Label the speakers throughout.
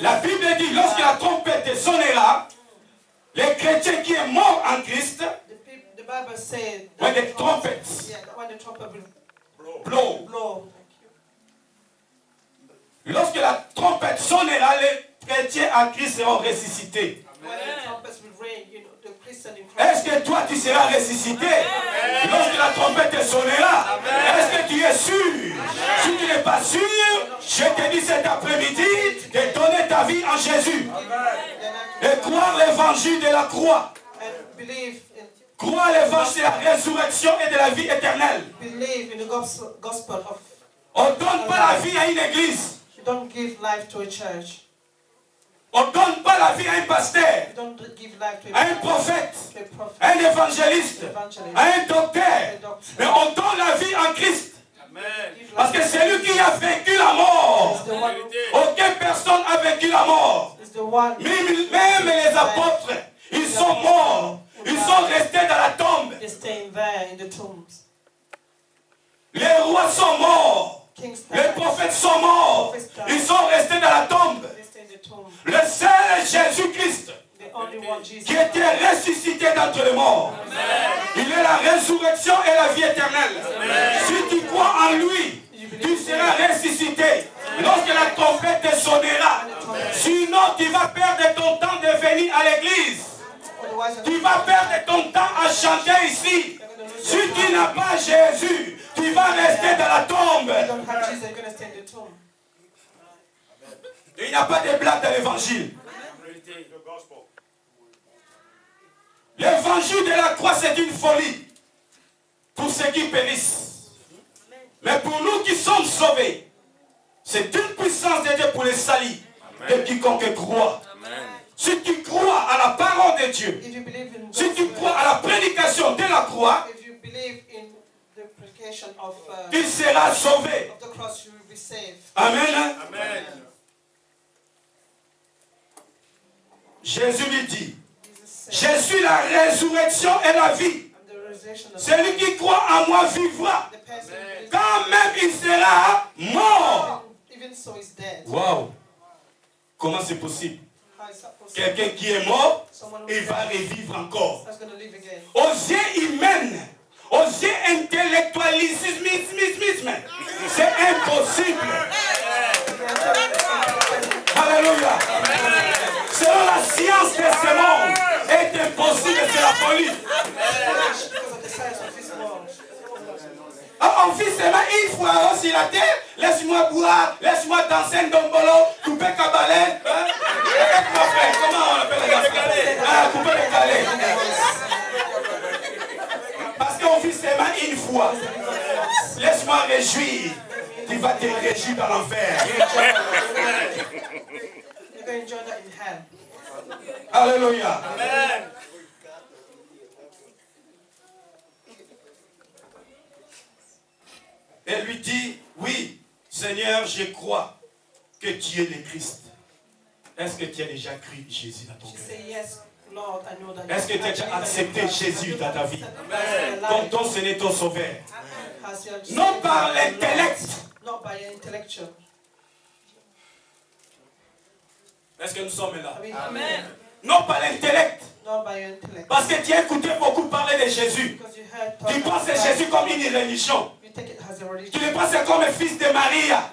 Speaker 1: La Bible dit, lorsque la trompette sonnera, les chrétiens qui sont morts en Christ, when the trumpet blow. Lorsque la trompette sonnera, les chrétiens en Christ seront ressuscités. Est-ce que toi tu seras ressuscité lorsque la trompette sonnera? Est-ce que tu es sûr? Si tu n'es pas sûr, je te dis cet après-midi de donner ta vie en Jésus et croire l'évangile de la croix. Croire l'évangile de la résurrection et de la vie éternelle. On ne donne pas la vie à une église. On ne donne pas la vie à un pasteur, à un prophète, à un évangéliste, à un docteur. Mais on donne la vie en Christ. Parce que c'est lui qui a vaincu la mort. Aucune personne n'a vaincu la mort. Même les apôtres, ils sont morts. Ils sont restés dans la tombe. Les rois sont morts. Les prophètes sont morts. Ils sont restés dans la tombe. Le seul Jésus-Christ qui était ressuscité d'entre les morts. Il est la résurrection et la vie éternelle. Si tu crois en lui, tu seras ressuscité lorsque la trompette sonnera. Sinon, tu vas perdre ton temps de venir à l'église. Tu vas perdre ton temps à chanter ici. Si tu n'as pas Jésus, tu vas rester dans la tombe. Il n'y a pas de blague dans l'évangile. L'évangile de la croix, c'est une folie pour ceux qui périssent. Mais pour nous qui sommes sauvés, c'est une puissance de Dieu pour les salis de quiconque croit. Si tu crois à la parole de Dieu, si tu crois à la prédication de la croix, tu seras sauvé. Amen. Jésus lui dit, je suis la résurrection et la vie. Celui qui croit en moi vivra. Quand même il sera mort. Wow. Comment c'est possible? Quelqu'un qui est mort, il va revivre encore. Aux yeux humains, aux yeux intellectualisme, c'est impossible. Alléluia. Selon la science de ce monde, est impossible, c'est la folie. On vit seulement une fois sur la terre, laisse-moi boire, laisse-moi danser un dombolo, couper cabaret. Comment on appelle ça? Couper le calais. Parce qu'on vit seulement une fois. Laisse-moi réjouir. Tu vas te réjouir dans l'enfer. Alléluia. Amen. Elle lui dit, oui, Seigneur, je crois que tu es le Christ. Est-ce que tu as déjà cru Jésus dans ton cœur? Est-ce que tu as déjà accepté Jésus dans ta vie comme ton Seigneur, ton Sauveur? Non par l'intellect. Est-ce que nous sommes là? Amen. Non par l'intellect. Parce que tu as écouté beaucoup parler de Jésus. Tu penses que Jésus comme une religion. Tu le penses comme un fils de Maria.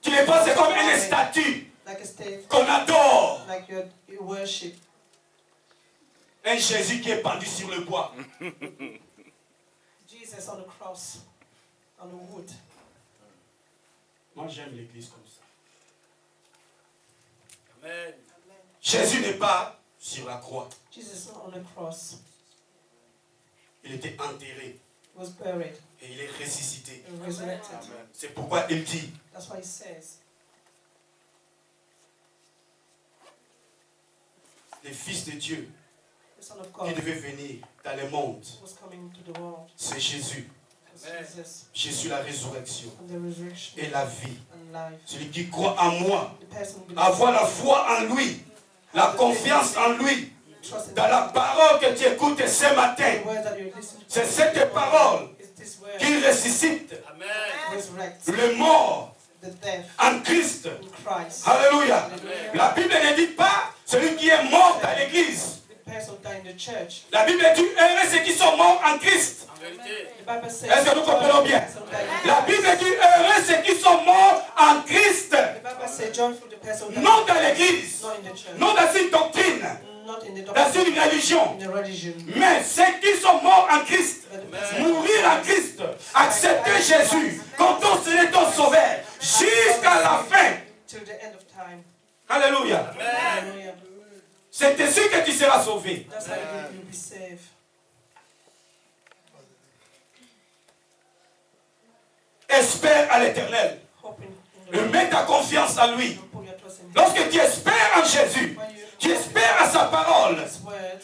Speaker 1: Tu le penses comme une statue qu'on adore. Un Jésus qui est pendu sur le bois. Moi j'aime l'église comme ça. Amen. Jésus n'est pas sur la croix. Il était enterré. Et il est ressuscité. C'est pourquoi il dit, le Fils de Dieu qui devait venir dans le monde, c'est Jésus. Je suis la résurrection et la vie. Celui qui croit en moi, avoir la foi en lui, la confiance en lui, dans la parole que tu écoutes ce matin. C'est cette parole qui ressuscite le mort en Christ Alléluia. La Bible ne dit pas celui qui est mort dans l'église. La Bible dit heureux ceux qui sont morts en Christ. Est-ce que nous comprenons bien? La Bible dit heureux ceux qui sont morts en Christ. Non dans l'église, non dans une doctrine, dans une religion, mais ceux qui sont morts en Christ, mourir en Christ, accepter Jésus comme ton Seigneur, ton Sauveur, jusqu'à la fin. Alléluia. C'est ainsi que tu seras sauvé. Espère à l'Éternel. Et mets ta confiance en lui. Lorsque tu espères en Jésus, tu espères à sa parole,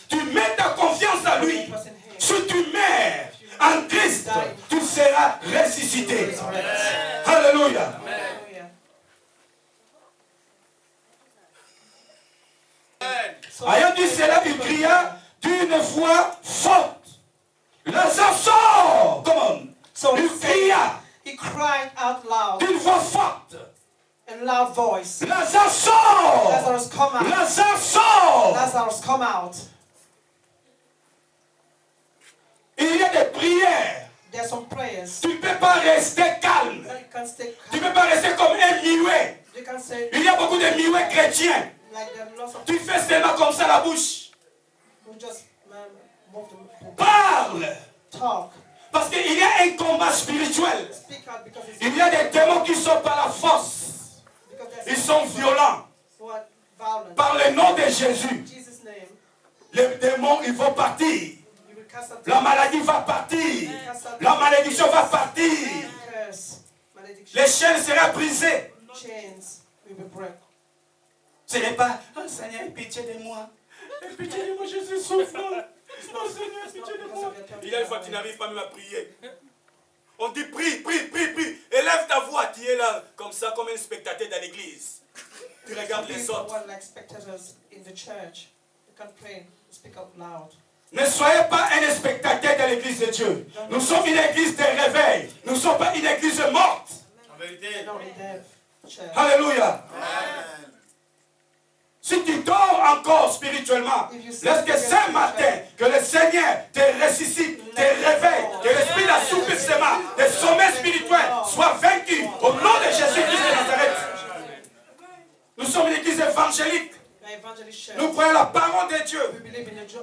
Speaker 1: tu mets ta confiance en lui. Si tu meurs en Christ, tu seras ressuscité. Alléluia. Ayant dit cela, il cria d'une voix forte. Lazare sort. Comment? Il cria.
Speaker 2: He cried out loud.
Speaker 1: D'une voix forte.
Speaker 2: In loud voice.
Speaker 1: Lazare sort.
Speaker 2: Lazarus, come out.
Speaker 1: Lazare sort.
Speaker 2: Lazarus, come out.
Speaker 1: Il y a des prières.
Speaker 2: There are some prayers.
Speaker 1: Tu ne peux pas rester calme. Tu ne peux pas rester comme un muet. Il y a beaucoup de muets chrétiens. Tu fais seulement comme ça la bouche. Parle.
Speaker 2: Talk.
Speaker 1: Parce qu'il y a un combat spirituel. Il y a des démons qui sont par la force. Ils sont violents. Par le nom de Jésus. Les démons, ils vont partir. La maladie va partir. La malédiction va partir. Les chaînes seront brisées. Ce n'est pas, oh Seigneur, pitié de moi. Pitié de moi, je suis souffrant. Oh Seigneur, pitié de moi. Il y a une fois, tu n'arrives pas même à prier. On dit prie, prie, prie, prie. Élève ta voix. Tu es là, comme ça, comme un spectateur dans l'église. Tu regardes les autres. Ne soyez pas un spectateur dans l'église de Dieu. Nous sommes une église de réveil. Nous ne sommes pas une église morte. En vérité. Alléluia. Si tu dors encore spirituellement, lorsque ce matin, que le Seigneur te ressuscite, te réveille, que l'esprit d'assouplissement, de sommeil spirituel soit vaincu au nom de Jésus-Christ de Nazareth. Nous sommes une église évangélique. Nous croyons la parole de Dieu,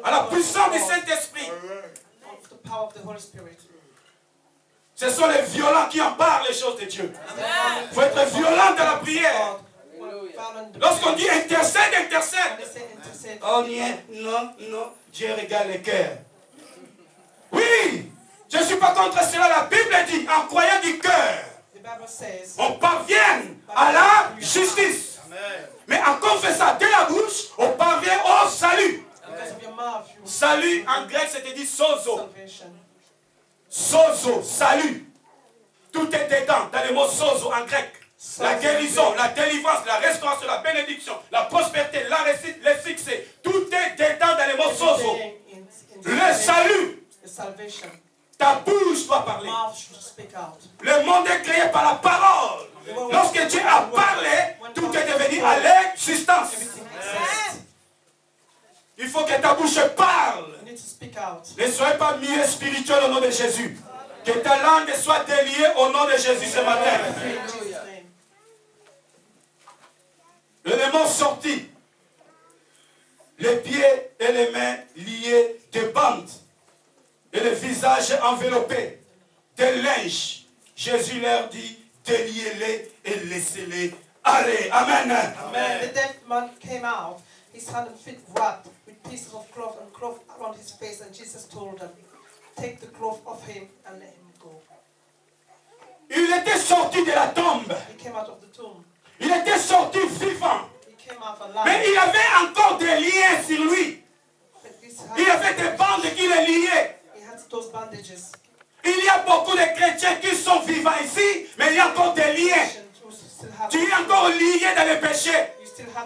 Speaker 1: à la puissance du Saint-Esprit. Ce sont les violents qui emparent les choses de Dieu. Il faut être violent dans la prière. Lorsqu'on dit intercède, intercède. Oh non, non, Dieu regarde les cœurs. Oui, je ne suis pas contre cela. La Bible dit, en croyant du cœur, on parvient à la justice. Mais en confessant de la bouche, on parvient au salut. Salut en grec, c'était dit sozo. Sozo, salut. Tout est dedans, dans le mot sozo en grec. La guérison, la délivrance, la restauration, la bénédiction, la prospérité, la réussite, le succès. Tout est dedans dans le mot sozo. Le salut. Ta bouche doit parler. Le monde est créé par la parole. Lorsque Dieu a parlé, tout est devenu à l'existence. Il faut que ta bouche parle. Ne soyez pas muet spirituel au nom de Jésus. Que ta langue soit déliée au nom de Jésus ce matin. Le démon sortit. Les pieds et les mains liés de bandes. Et le visage enveloppé de linge. Jésus leur dit, déliez-les et laissez-les aller. Amen.
Speaker 2: Amen. The dead man came out, his hand and feet wrapped with pieces of cloth and cloth around his face, and Jesus told them, take the cloth off him and let him go.
Speaker 1: Il était sorti de la tombe.
Speaker 2: He came out of the tomb.
Speaker 1: Il était sorti vivant.
Speaker 2: He came out alive.
Speaker 1: Mais il avait encore des liens sur lui. Il avait des bandes qui le liaient.
Speaker 2: Those bandages.
Speaker 1: Il y a beaucoup de chrétiens qui sont vivants ici, mais il y a encore des liens. Tu es encore lié dans le péché.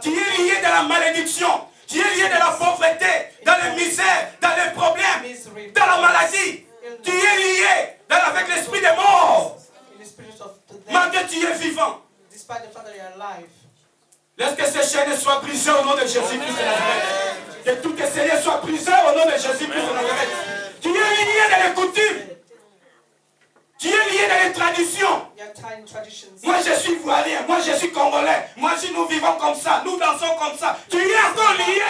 Speaker 1: Tu es lié dans la malédiction. Tu es lié dans la pauvreté, dans la misère, dans les problèmes, dans la maladie. Tu es lié avec l'esprit des morts. Malgré tu es vivant. Laisse que ces chaînes soient brisées au nom de Jésus-Christ de Nazareth. Que toutes tes celliers soient brisées au nom de Jésus-Christ de Nazareth. Tu es lié dans les coutumes. Tu es lié dans les traditions. Moi je suis ivoirien, moi je suis congolais. Moi si nous vivons comme ça, nous dansons comme ça. Tu es encore lié.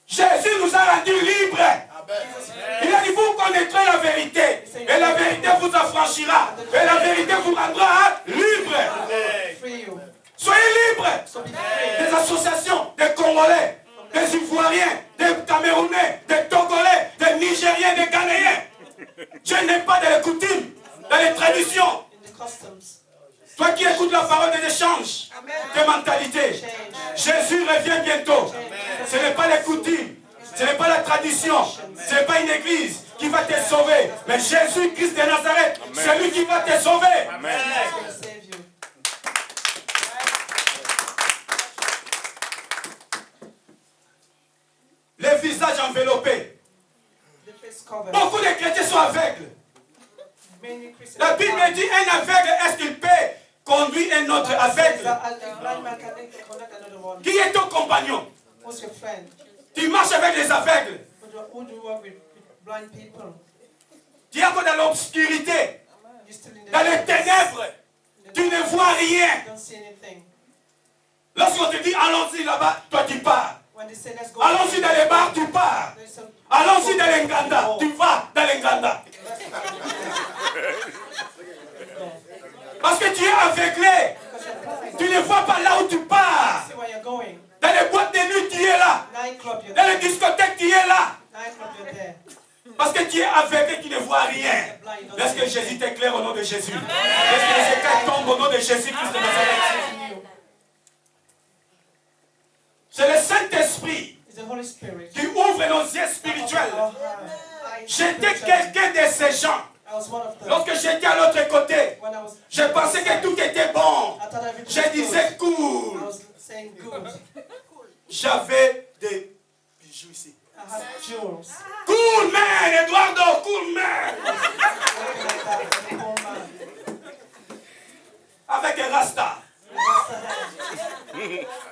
Speaker 1: Jésus nous a rendus libres. Il a dit, vous connaîtrez la vérité. Et la vérité vous affranchira. Et la vérité vous rendra libre. Soyez libres. Des associations, des Congolais, des Ivoiriens, des Camerounais, des Togolais, des Nigériens, des Ghanéens. Dieu n'est pas dans les coutumes, dans les traditions. Toi qui écoutes la parole des échanges, des mentalités, Jésus revient bientôt. Ce n'est pas les coutumes, ce n'est pas la tradition, ce n'est pas une église qui va te sauver. Mais Jésus-Christ de Nazareth, c'est lui qui va te sauver. Amen. Les visages enveloppés. Beaucoup de chrétiens sont aveugles. La Bible dit un aveugle, est-ce qu'il peut conduire un autre aveugle? Qui est ton compagnon? Tu marches avec les aveugles. Tu es encore dans l'obscurité, dans les ténèbres. Tu ne vois rien. Lorsqu'on te dit allons-y là-bas, toi tu pars. Allons-y dans les bars, tu pars. Allons-y dans l'Enganda, tu vas dans l'Enganda. Parce que tu es aveuglé. Tu ne vois pas là où tu pars. Dans les boîtes de nuit, tu es là. Dans les discothèques, tu es là. Parce que tu es aveuglé, tu ne vois rien. Laisse que Jésus t'éclaire au nom de Jésus. Laisse que les écailles tombent au nom de Jésus-Christ de Nazareth. C'est le Saint-Esprit qui ouvre nos yeux spirituels. J'étais quelqu'un de ces gens. Lorsque j'étais à l'autre côté, je pensais que tout était bon. Je disais cool. J'avais des bijoux ici. Cool man, Eduardo, cool man. Avec un rasta.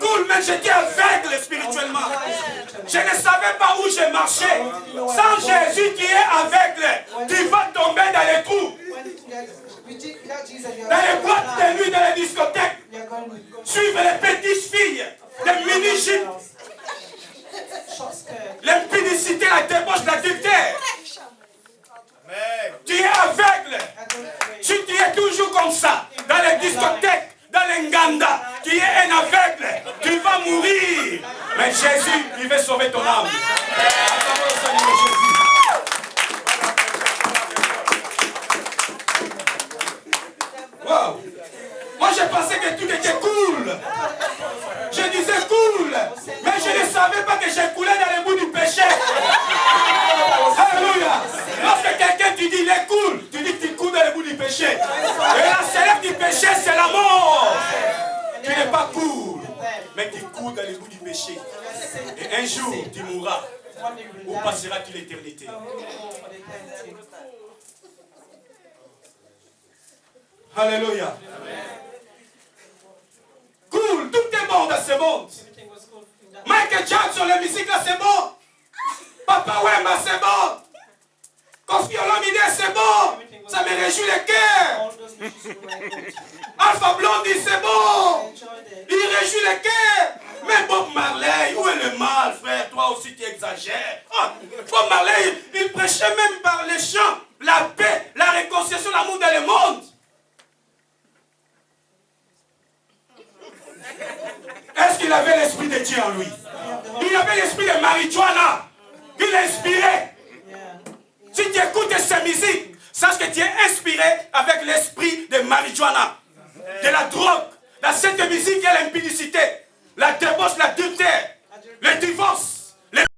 Speaker 1: Cool man, j'étais aveugle spirituellement. Je ne savais pas où je marchais. Sans Jésus qui est aveugle, tu vas tomber dans les trous. Dans les boîtes de nuit, dans les discothèques. Suivre les petites filles, les mini-jupes. L'impudicité, la débauche, l'adultère. Tu es aveugle. Si tu es toujours comme ça, dans les discothèques, dans l'Enganda, tu es un aveugle, tu vas mourir. Mais Jésus, il veut sauver ton âme. Acclamons le Seigneur Jésus. Wow. Moi, je pensais que tout était cool. Je disais cool. Mais je ne savais pas que j'ai coulé dans les bouts du péché. Alléluia. Lorsque quelqu'un te dit il est cool, tu dis que tu coules dans les bouts du péché. Et la célèbre du péché, c'est la mort. Tu n'es pas cool, mais tu coules dans les bouts du péché. Et un jour, tu mourras. Où passeras-tu l'éternité? Alléluia. Cool, tout est bon dans ce monde. Michael Jackson, la musique là, c'est bon. Papa Wemba, c'est bon. Kofi Olomide, c'est bon. Ça me réjouit le cœur. Alpha Blondie, c'est bon. Il réjouit le cœur. Mais Bob Marley, où est le mal, frère? Toi aussi, tu exagères. Ah, Bob Marley, il prêchait même par les chants la paix, la réconciliation, l'amour dans le monde. Est-ce qu'il avait l'esprit de Dieu en lui? Il avait l'esprit de marijuana. Il inspirait. Si tu écoutes ces musiques, sache que tu es inspiré avec l'esprit de marijuana, de la drogue. Dans cette musique, il y a l'impudicité, la débauche, l'adultère, le divorce.